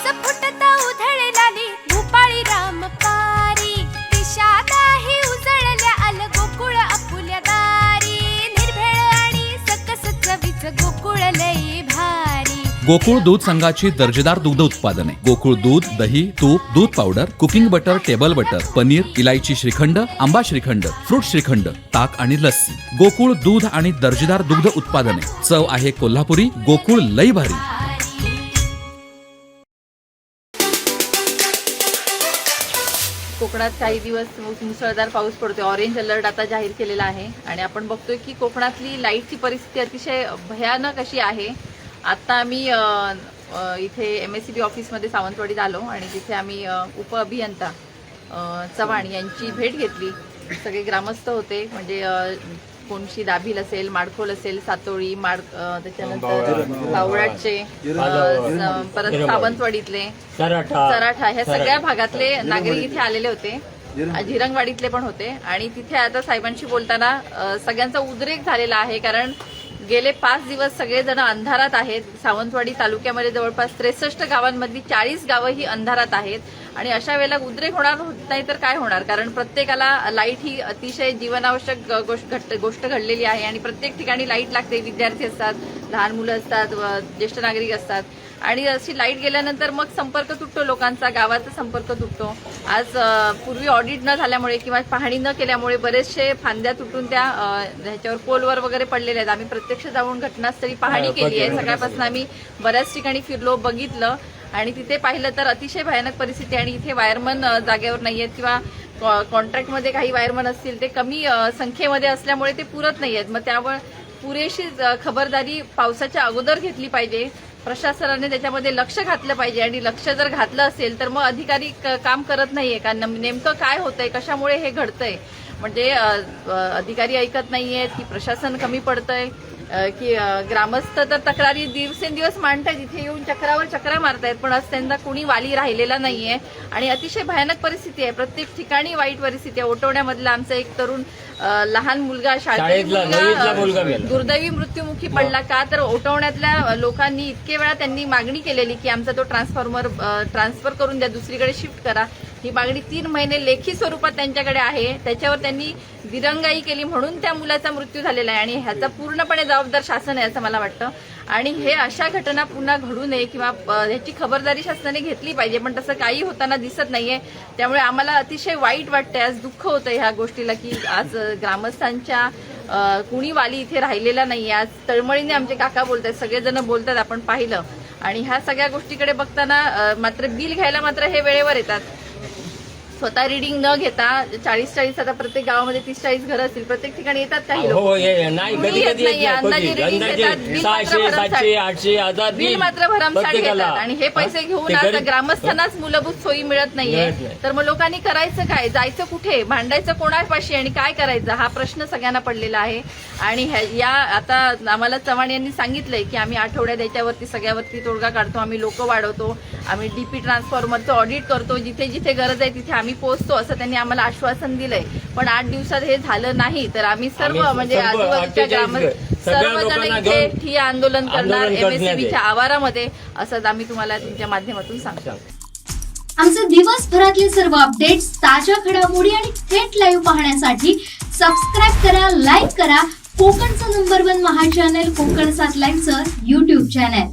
पाऊस फुटता उधळलाली भूपाळी रामपारी दिशादाही उजळल्या आल गोकुळ आपुल्या दारी निर्भेळ आणि सकस चवीच गोकुळ लई भारी। गोकुळ दूध संघाची दर्जेदार दुग्ध उत्पादने गोकुळ दूध, दही, तूप, दूध powder, cooking butter, table butter, paneer, इलायची श्रीखंड, आंबा श्रीखंड, फ्रूट श्रीखंड, ताक आणि लस्सी। गोकुळ दूध आणि दर्जेदार दुग्ध उत्पादने, चव आहे कोल्हापुरी, गोकुळ लई भारी। कोकणात काही दिवस मुसळधार पाऊस पडतोय। ऑरेंज अलर्ट आता जाहीर केलेला आहे आणि आपण बघतोय की कोकणातली लाईटची परिस्थिती अतिशय भयानक अशी आहे। आता आम्ही इथे MSCB ऑफिसमध्ये सावंतवाडीत आलो आणि तिथे आम्ही उप अभियंता चव्हाण यांची भेट घेतली। सगळे ग्रामस्थ होते, म्हणजे कोणशी दाभील असेल, माडखोल असेल, सातोळी त्याच्यानंतर कावळाटचे, परत सावंतवाडीतले, सराठा ह्या सगळ्या भागातले नागरिक इथे आलेले होते। झिरंगवाडीतले पण होते आणि तिथे आता साहेबांशी बोलताना सगळ्यांचा उद्रेक झालेला आहे, कारण गेले 5 दिवस सगळेजण अंधारात आहेत। सावंतवाडी तालुक्यामध्ये जवळपास 63 गावांमधली 40 गावं ही अंधारात आहेत आणि अशा वेळेला उद्रेक होणार नाही तर काय होणार, कारण प्रत्येकाला लाईट ही अतिशय जीवनावश्यक गोष्ट घडलेली आहे आणि प्रत्येक ठिकाणी लाईट लागते। विद्यार्थी असतात, लहान मुलं असतात, ज्येष्ठ नागरिक असतात आणि अशी लाईट गेल्यानंतर मग संपर्क तुटतो, लोकांचा गावाचा संपर्क तुटतो। आज पूर्वी ऑडिट न झाल्यामुळे किंवा पाहणी न केल्यामुळे बरेचसे फांद्या तुटून त्या ह्याच्यावर पोलवर वगैरे पडलेले आहेत। आम्ही प्रत्यक्ष जाऊन घटनास्थळी पाहणी केली आहे। सकाळपासून आम्ही बऱ्याच ठिकाणी फिरलो, बघितलं आणि तिथे पाहिलं तर अतिशय भयानक परिस्थिती आणि इथे वायरमन जागेवर नाहीयेत किंवा कॉन्ट्रॅक्टमध्ये काही वायरमन असतील ते कमी संख्येमध्ये असल्यामुळे ते पुरत नाहीयेत। मग त्यामुळे पुरेशी खबरदारी पावसाच्या अगोदर घेतली पाहिजे, प्रशासनाने त्याच्यामध्ये लक्ष घातलं पाहिजे आणि लक्ष जर घातलं असेल तर मग अधिकारी काम करत नाहीये का, नेमकं काय होतंय, कशामुळे हे घडतंय, म्हणजे अधिकारी ऐकत नाहीयेत की प्रशासन कमी पडतंय की ग्रामस्थ तर तक्रारी दिवसेंदिवस मांडतायत, इथे येऊन चक्रावर चक्रा मारतायत, पण आज त्यांना कुणी वाली राहिलेला नाहीये आणि अतिशय भयानक परिस्थिती आहे। प्रत्येक ठिकाणी वाईट परिस्थिती आहे। ओटवण्यामधला आमचा एक तरुण लहान मुलगा शाळेत दुर्दैवी मृत्युमुखी पडला का, तर ओटवण्यातल्या लोकांनी इतके वेळा त्यांनी मागणी केलेली की आमचा तो ट्रान्सफर करून द्या, दुसरीकडे शिफ्ट करा। ही मागणी 3 महिने लेखी स्वरूपात त्यांच्याकडे आहे, त्याच्यावर त्यांनी दिरंगाई केली म्हणून त्या मुलाचा मृत्यू झालेला आहे आणि ह्याचा पूर्णपणे जबाबदार शासन आहे असं मला वाटतं। आणि हे अशा घटना पुन्हा घडू नये किंवा ह्याची खबरदारी शासनाने घेतली पाहिजे, पण तसं काही होताना दिसत नाहीये। त्यामुळे आम्हाला अतिशय वाईट वाटतंय, आज दुःख होतं ह्या गोष्टीला की आज ग्रामस्थांच्या कुणी वाली इथे राहिलेला नाहीये। आज तळमळीने आमचे काका बोलतात, सगळेजण बोलतात, आपण पाहिलं आणि ह्या सगळ्या गोष्टीकडे बघताना मात्र बिल घ्यायला मात्र हे वेळेवर येतात। स्वतः रिडिंग न घेता 40-40 आता प्रत्येक गावामध्ये 30-40 घरं असतील, प्रत्येक ठिकाणी येतात काही लोक, अंदाजे रिडिंग घेतात, बिल मात्र भरमसाठ घेतात आणि हे पैसे घेऊन आता ग्रामस्थांनाच मूलभूत सोयी मिळत नाहीये। तर मग लोकांनी करायचं काय, जायचं कुठे, भांडायचं कोणापाशी आणि काय करायचं, हा प्रश्न सगळ्यांना पडलेला आहे। आणि या आता आम्हाला चव्हाण यांनी सांगितलंय की आम्ही आठवड्यात याच्यावरती सगळ्यावरती तोडगा काढतो, आम्ही लोक वाढवतो, आम्ही डीपी ट्रान्सफॉर्मरचं ऑडिट करतो, जिथे जिथे गरज आहे तिथे आम्ही पोहोचतो असं त्यांनी आम्हाला आश्वासन दिलंय। पण 8 दिवसात हे झालं नाही तर आम्ही सर्व म्हणजे आजूबाजूच्या सर्वजण इथे ठिय्या आंदोलन करणार MSCBच्या आवारामध्ये, असं आम्ही तुम्हाला तुमच्या माध्यमातून सांगतो। आमचे दिवसभरातले सर्व अपडेट्स, ताज्या घडामोडी आणि थेट लाईव्ह पाहण्यासाठी सबस्क्राईब करा, लाईक करा कोकणचं नंबर 1 महा चॅनल कोकण 7 लाईव्हचं YouTube चॅनल।